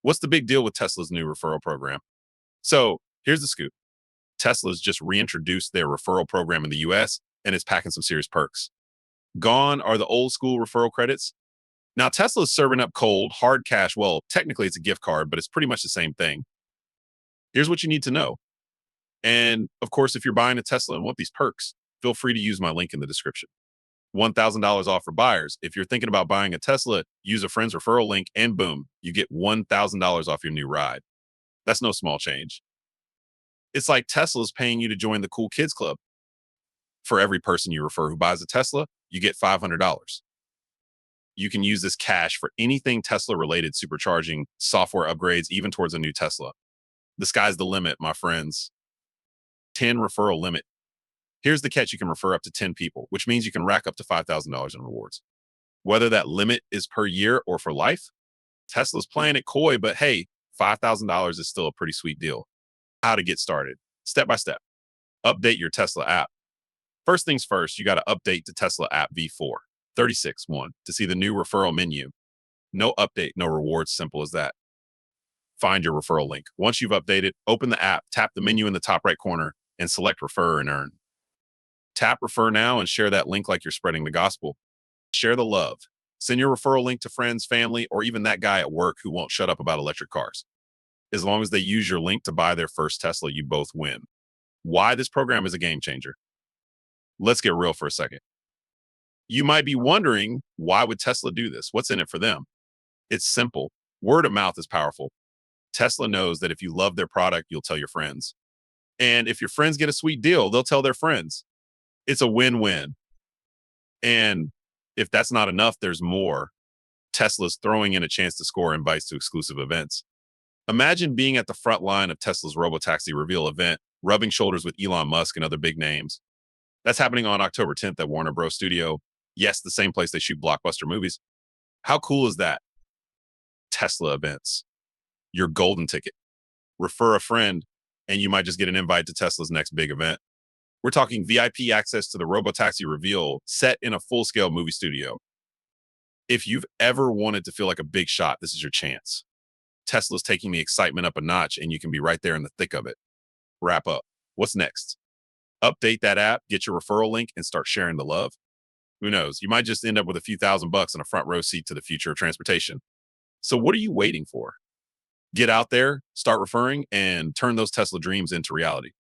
What's the big deal with Tesla's new referral program? So here's the scoop. Tesla's just reintroduced their referral program in the US and it's packing some serious perks. Gone are the old school referral credits. Now, Tesla's serving up cold, hard cash. Well, technically it's a gift card, but it's pretty much the same thing. Here's what you need to know. And of course, if you're buying a Tesla and want these perks, feel free to use my link in the description. $1,000 off for buyers. If you're thinking about buying a Tesla, use a friend's referral link and boom, you get $1,000 off your new ride. That's no small change. It's like Tesla's paying you to join the cool kids club. For every person you refer who buys a Tesla, you get $500. You can use this cash for anything Tesla related, supercharging, software upgrades, even towards a new Tesla. The sky's the limit, my friends. 10 referral limit. Here's the catch: you can refer up to 10 people, which means you can rack up to $5,000 in rewards. Whether that limit is per year or for life, Tesla's playing it coy, but hey, $5,000 is still a pretty sweet deal. How to get started? Step by step. Update your Tesla app. First things first, you got to update to Tesla app V4 36.1 to see the new referral menu. No update, no rewards, simple as that. Find your referral link. Once you've updated, open the app, tap the menu in the top right corner, and select Refer and Earn. Tap Refer Now and share that link like you're spreading the gospel. Share the love. Send your referral link to friends, family, or even that guy at work who won't shut up about electric cars. As long as they use your link to buy their first Tesla, you both win. Why this program is a game changer? Let's get real for a second. You might be wondering, why would Tesla do this? What's in it for them? It's simple. Word of mouth is powerful. Tesla knows that if you love their product, you'll tell your friends. And if your friends get a sweet deal, they'll tell their friends. It's a win-win. And if that's not enough, there's more. Tesla's throwing in a chance to score invites to exclusive events. Imagine being at the front line of Tesla's robotaxi reveal event, rubbing shoulders with Elon Musk and other big names. That's happening on October 10th at Warner Bros. Studio. Yes, the same place they shoot blockbuster movies. How cool is that? Tesla events. Your golden ticket. Refer a friend, and you might just get an invite to Tesla's next big event. We're talking VIP access to the robotaxi reveal set in a full-scale movie studio. If you've ever wanted to feel like a big shot, this is your chance. Tesla's taking the excitement up a notch, and you can be right there in the thick of it. Wrap up. What's next? Update that app, get your referral link, and start sharing the love. Who knows? You might just end up with a few $1,000 and a front row seat to the future of transportation. So what are you waiting for? Get out there, start referring, and turn those Tesla dreams into reality.